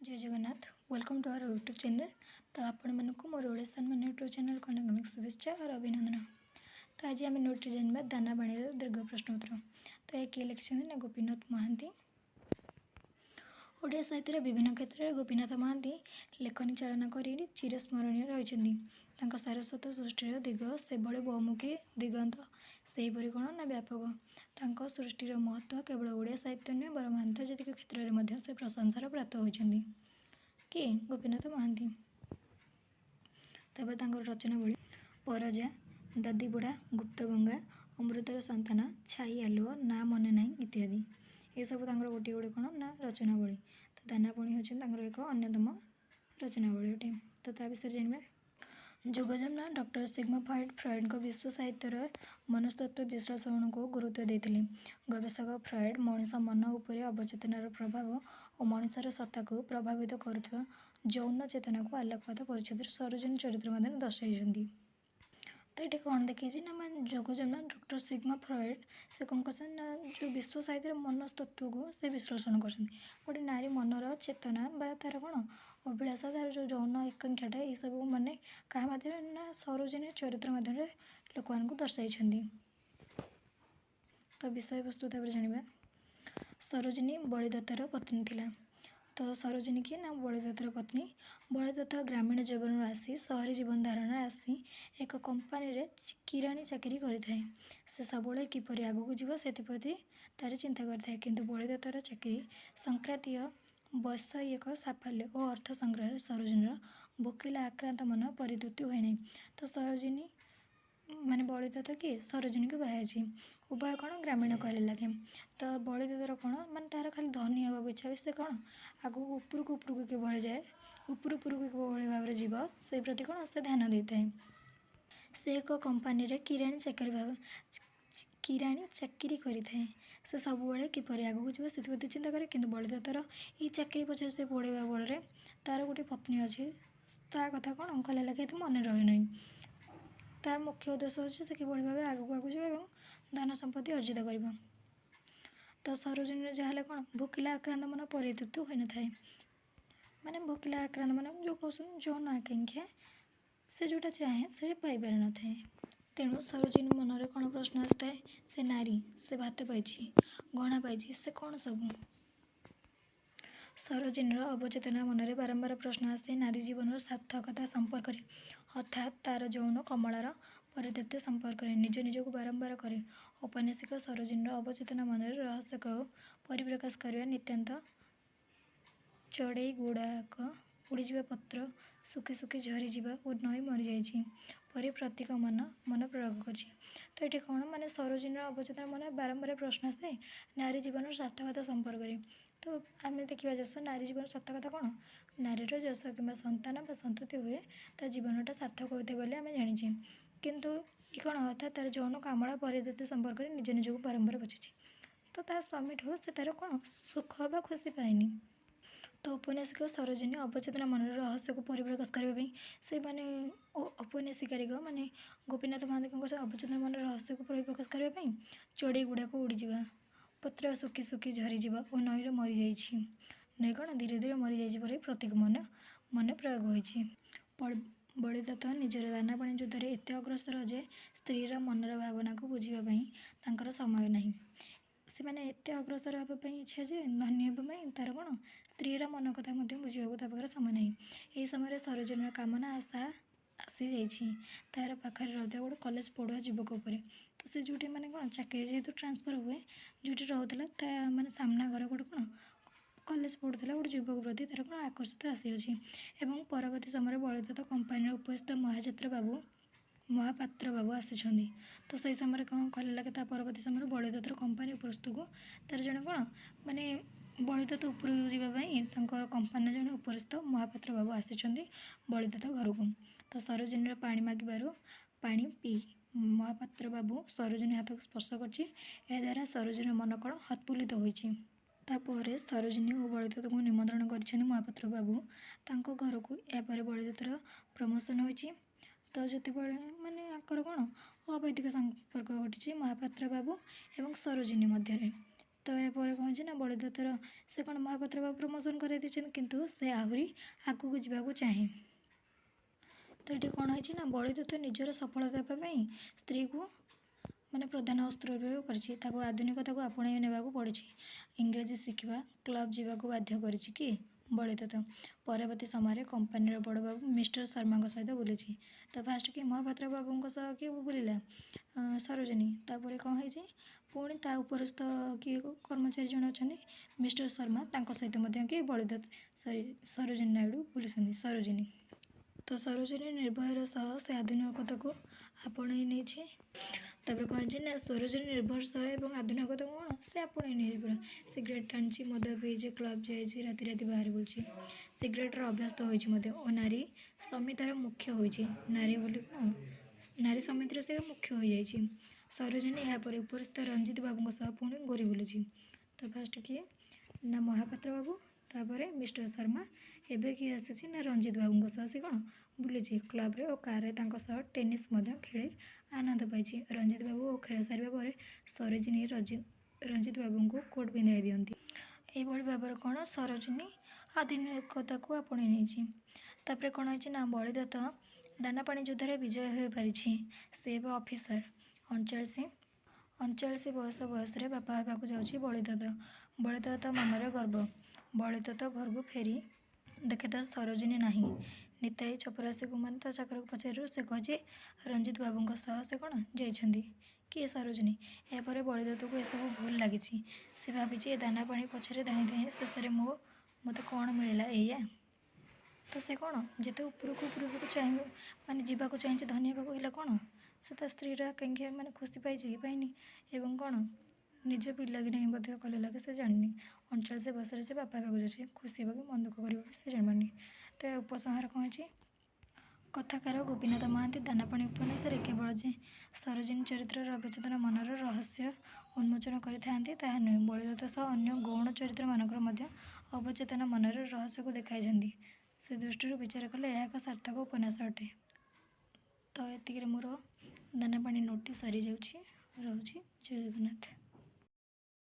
जय Jagannath welcome to our YouTube channel. तो आपण मानक मोर ओडिशा यूट्यूब चैनल को अनेक शुभेच्छा और अभिनंदन। तो आज आम नोट जानवा दाना पानी दीर्घ प्रश्न उत्तर। तो ये किए लिखिं ना गोपीनाथ महांती। ओडिया साहित्य विभिन्न क्षेत्र में गोपीनाथ महांती लेखनी चालना कर चिरस्मरणीय रही। सारस्वत सृष्टिर दिग से बहुमुखी दिगंत सेहीपरि कौन ना व्यापक। सृष्टिर महत्व केवल ओडिया साहित्य नुहे बरं आंतर्जातिक क्षेत्र में से प्रशंसार प्राप्त होती किए गोपीनाथ महांती। रचनावली परजा दादीबुढ़ा गुप्तगंगा अमृतर संतान छाई आलुओ ना मने ना इत्यादि ये सब गोटे गोटे कौन ना रचनावली। तो दानापाणी होकर एक अन्यतम रचनावली अटे। तो ता विषय जानवे जोगजमना डॉक्टर सिग्मंड फ्रॉइड विश्व साहित्यर मनस्तत्व विश्लेषण को गुरुत्व देते। गवेषक फ्रॉइड मनीष मन उपर अवचेतनार प्रभाव और मनुष्यर सत्ता को प्रभावित करुवा यौन चेतना को आलोकपात परिच्छेद सरोजिनी चरित्र मध्य दर्शाई। तो ये कौन देखी ना जोगजमना डॉक्टर सिग्मंड फ्रॉइड से कौन कर ना जो विश्व साहित्य मनस्तत्व को से विश्लेषण कर गोटे नारी मनर चेतना बा तार कौन अभिलाषा तार जो यौन आकांक्षाटा ये सब माने क्या मध्यम ना सरोजिनी चरित्र मध्यम लोक मान दर्शाई। तो विषय वस्तु जाना सरोजिनी बलिदत्तर पत्नी थिला। तो सरोजिनी किए ना बलिदत्तर पत्नी। बलिदत्त ग्रामीण जीवन आसी सहरी जीवन धारण आसी एक कंपानी रे किराणी चाकरी करें। से सब किपर आगू जीव से तार चिंता करें। किंतु बलिदत्तर चाकरी संक्रांतीय वैषयिक साफल्य और अर्थ संग्रह सरोजिनीर भोकिला आक्रांत मन परितृप्ति हुए नहीं। तो सरोजिनी माने बलिदत्त किए सरोजिनी को बाहाई उभय कौन ग्रामीण कहले लगे। तो बलिदत्तर कौन माने तार खाली धनी होगा इच्छा से कौन आगू उपरक उपरक किभली जाए उपरक किभली भाव में जीव से प्रति कौन से ध्यान देता है। से एक कंपानी रे किराणी चाकरी करें। से सब किपर आगू जीव से चिंता करे। किंतु बलिदत्तर ये चाकरी पछे से पढ़ा बल तार गोटे पत्नी अच्छी ता कथा कौन कहले लगे मन रही नहीं। तार मुख्य उद्देश्य होची से किभली भाव आगू आगू जीव और धन संपत्ति अर्जित कर। तो सरोजिनी जहाँ कौन भोकिला आक्रांत मन परितृप्त हो न थाए। माने भोकिला आक्रांत मन जो कहते यौन आकांक्षा से जोटा चाहे से पाइबार न थाए। तेणु सरोजिनी मन में कौन प्रश्न आसता है से नारी से भात पाई गहना पाई से कौन सब। सरोजिनीर अवचेतना मन में बारंबार प्रश्न आसे नारी जीवन सार्थकता संपर्क में अर्थात तार यौन कमलार परितृप्ति संपर्क में निज निज को बारंबार करे। औपन्यासिक सरोजिनीर अवचेतना मन में रहस्य को परिप्रकाश करने नित्याନ୍ତ चढ़ई गुड़ाक उड़ीजा पत्र सुखी सुखी झरीजा और नई मरी जाइए परी प्रतीक मन प्रयोग कर। तो ये कौन माने सरोजिनीर अवचेतना मन में बारंबार प्रश्न आसे नारी जीवन सार्थकता संपर्क में। तो आम देखा जस नारी जीवन सार्थकता कौन नारीर जस कि संतान बा संतति हुए ता जीवनटा सार्थक होते बोली आम जानी। किंतु ये कौन अर्थात तार यौन कामला परितृप्ति संपर्क में निज निज को बारंबार पचाची। तो ता स्वामी ठूँ से तार कौन सुख बा खुशी पाएनी। तो औपन्यासिक सरोजिनी अवचेतना मन रहस्य को परिप्रकाश करने से माने औपन्यासिकारी माने गोपीनाथ महांती अवचेतना मन रहस्य को परिप्रकाश करने चढ़ई गुड़ाक उड़ीजा पत्र सुखी सुखी झरीजा और नईर मरी जाइए नई कौन धीरे धीरे मरी जाइए पर प्रतीक मन प्रयोग हो। बलिदत्त निजर दानापाणी युद्ध में एत अग्रसर जे स्त्रीर मनर भावना को बुझापी समय ना से मैंने एत अग्रसर हाँपाई इच्छा जे धनी हाँपाई तार कौन स्त्रीर मन कथा बुझा समय ना। यही समय सरोजिनीर कामना आशा आसी जाइए तार पाखे रहता गोटे कॉलेज पढ़ुआ युवक उपर। तो से जो मैंने कौन चाकरी जेहेतु ट्रांसफर हुए जो रोला माने सामना घर गोटे कौन कॉलेज पढ़ुला गोटे युवक प्रति तार कौन आकर्षित आसी एवं परवर्ती समय बलिदत्त कंपानी उपस्थित महापात्र बाबू आसी। तो सही समय कौन कहले लगे परवर्ती समय बलिदत्तर कंपानी उपस्थित को तार जन कौन माने बलिदत्त उपर जावाई कंपानी जन उपस्थित महापात्र बाबू आसी बलिदत्त घर को। तो सरोजिनी पानी मागिबार पानी पी महापात्र बाबू सरोजिनी हाथ को स्पर्श कर सरोजिनी मन कौन हतपुलित होइछि। तापर सरोजिनी और बलिदत्त को निमंत्रण कर महापात्र बाबू तांको घर को। यापर बलिदत्तर प्रमोशन होइछि। तो जो माने आकर कौन अवैधिक संपर्क घटी महापात्र बाबू एवं सरोजिनी मध्य। ତ ଏହାପରେ କ'ଣ ହେଇଛି ନା ବଳିଦତ୍ତର ସେ କ'ଣ ମହାପାତ୍ର ବାବୁ ପ୍ରମୋସନ୍ କରାଇ ଦେଇଛନ୍ତି କିନ୍ତୁ ସେ ଆହୁରି ଆଗକୁ ଯିବାକୁ ଚାହେଁ। ତ ଏଠି କ'ଣ ହେଇଛି ନା ବଳିଦତ୍ତ ନିଜର ସଫଳତା ଦେବା ପାଇଁ ସ୍ତ୍ରୀକୁ ମାନେ ପ୍ରଧାନ ଅସ୍ତ୍ର ରୂପେ କରିଛି। ତାକୁ ଆଧୁନିକତାକୁ ଆପଣେଇ ନେବାକୁ ପଡ଼ିଛି। ଇଂରାଜୀ ଶିଖିବା କ୍ଲବ୍ ଯିବାକୁ ବାଧ୍ୟ କରିଛି କି ବଳିଦତ୍ତ। ପରବର୍ତ୍ତୀ ସମୟରେ କମ୍ପାନୀର ବଡ଼ବାବୁ ମିଷ୍ଟର ଶର୍ମାଙ୍କ ସହିତ ବୁଲିଛି। ତ ଫାଷ୍ଟ କି ମହାପାତ୍ର ବାବୁଙ୍କ ସହ କିଏ ବୁଲିଲା ସରୋଜିନୀ। ତାପରେ କ'ଣ ହେଇଛି ପୁଣି ତା ଉପରସ୍ଥ କିଏ କର୍ମଚାରୀ ଜଣେ ଅଛନ୍ତି ମିଷ୍ଟର ଶର୍ମା ତାଙ୍କ ସହିତ ମଧ୍ୟ କିଏ ବଳିଦତ୍ତ ସରୋଜିନୀ ନାଇଡୁ ବୁଲିଛନ୍ତି ସରୋଜିନୀ। ତ ସରୋଜିନୀ ନିର୍ଭୟର ସହ ସେ ଆଧୁନିକତାକୁ ଆପଣେଇ ନେଇଛି। ତାପରେ କ'ଣ ହେଇଛି ନା ସରୋଜିନୀ ନିର୍ଭର ସହ ଏବଂ ଆଧୁନିକତାକୁ କ'ଣ ସେ ଆପଣେଇ ନେଇଛି ପୁରା। ସିଗାରେଟ୍ ଟାଣିଛି ମଦ ପିଇଛି କ୍ଲବ୍ ଯାଇଛି ରାତି ରାତି ବାହାରି ବୁଲୁଛି। ସିଗାରେଟ୍ର ଅଭ୍ୟସ୍ତ ହୋଇଛି ମଧ୍ୟ ଓ ନାରୀ ସମିତିର ମୁଖ୍ୟ ହୋଇଛି। ନାରୀ ବୋଲି କ'ଣ ନାରୀ ସମିତିର ସେ ମୁଖ୍ୟ ହୋଇଯାଇଛି। ସରୋଜିନୀ ଏହାପରେ ଉପରିସ୍ଥ ରଞ୍ଜିତ ବାବୁଙ୍କ ସହ ପୁଣି ଘୁରି ବୁଲିଛି। ତ ଫାଷ୍ଟ କିଏ ନା ମହାପାତ୍ର ବାବୁ ତାପରେ ମିଷ୍ଟର ଶର୍ମା ଏବେ କିଏ ଆସିଛି ନା ରଞ୍ଜିତ ବାବୁଙ୍କ ସହ ସେ କ'ଣ ବୁଲିଛି କ୍ଲବ୍ରେ ଓ କାର୍ରେ ତାଙ୍କ ସହ ଟେନିସ୍ ମଧ୍ୟ ଖେଳି ଆନନ୍ଦ ପାଇଛି। ରଞ୍ଜିତ ବାବୁ ଓ ଖେଳ ସାରିବା ପରେ ସରୋଜିନୀ ରଞ୍ଜିତ ବାବୁଙ୍କୁ କୋଟ୍ ପିନ୍ଧାଇ ଦିଅନ୍ତି। ଏହିଭଳି ଭାବରେ କ'ଣ ସରୋଜିନୀ ଆଧୁନିକତାକୁ ଆପଣେଇ ନେଇଛି। ତାପରେ କ'ଣ ହେଇଛି ନା ବଳିଦତ୍ତ ଦାନାପାଣି ଯୁଦ୍ଧରେ ବିଜୟ ହୋଇପାରିଛି। ସେ ଏବେ ଅଫିସର। 39 ବୟସରେ ବାପା ହେବାକୁ ଯାଉଛି ବଳିଦତ୍ତ। ବଳିଦତ୍ତ ମନରେ ଗର୍ବ। ବଳିଦତ୍ତ ଘରକୁ ଫେରି ଦେଖେ ତ ସରୋଜିନୀ ନାହିଁ। ନିତାଇ ଚପରାସୀକୁ ମାନେ ତା ଚାକରକୁ ପଚାରିବାରୁ ସେ କହିଛି ରଞ୍ଜିତ ବାବୁଙ୍କ ସହ ସେ କ'ଣ ଯାଇଛନ୍ତି। କିଏ ସରୋଜିନୀ। ଏହାପରେ ବଳିଦତ୍ତକୁ ଏସବୁ ଭୁଲ ଲାଗିଛି। ସେ ଭାବିଛି ଏ ଦାନାପାଣି ପଛରେ ଧାଇଁ ଧାଇଁ ଶେଷରେ ମୋତେ କ'ଣ ମିଳିଲା ଏଇଆ। ତ ସେ କ'ଣ ଯେତେ ଉପରକୁ ଚାହିଁବ ମାନେ ଯିବାକୁ ଚାହିଁଛି ଧନୀ ହେବାକୁ ହେଲେ କ'ଣ ସେ ତା ସ୍ତ୍ରୀର ଆକାଂକ୍ଷା ମାନେ ଖୁସି ପାଇଛି କି ପାଇନି ଏବଂ କ'ଣ ନିଜ ପିଲାକି ନାହିଁ ମଧ୍ୟ କଲେ ଲାଗେ ସେ ଜାଣିନି। 39 ବର୍ଷରେ ସେ ବାପା ହେବାକୁ ଯାଉଛି ଖୁସି ହେବାକୁ ମନ ଦୁଃଖ କରିବ ସେ ଜାଣିପାରୁନି। ତ ଏ ଉପସଂହାର କ'ଣ ହେଇଛି କଥାକାର ଗୋପୀନାଥ ମହାନ୍ତି ଦାନାପାଣି ଉପନ୍ୟାସରେ କେବଳ ଯେ ସରୋଜିନୀ ଚରିତ୍ରର ଅବଚେତନ ମନର ରହସ୍ୟ ଉନ୍ମୋଚନ କରିଥାନ୍ତି ତାହା ନୁହେଁ ବଳିଦତ୍ତ ସହ ଅନ୍ୟ ଗୌଣ ଚରିତ୍ରମାନଙ୍କର ମଧ୍ୟ ଅବଚେତନ ମନର ରହସ୍ୟକୁ ଦେଖାଇଛନ୍ତି। ସେ ଦୃଷ୍ଟିରୁ ବିଚାର କଲେ ଏହା ଏକ ସାର୍ଥକ ଉପନ୍ୟାସ ଅଟେ। ତ ଏତିକିରେ ମୋର ଦାନାପାଣି ନୋଟ୍ଟି ସରିଯାଉଛି। ରହୁଛି ଜୟ ଜଗନ୍ନାଥ।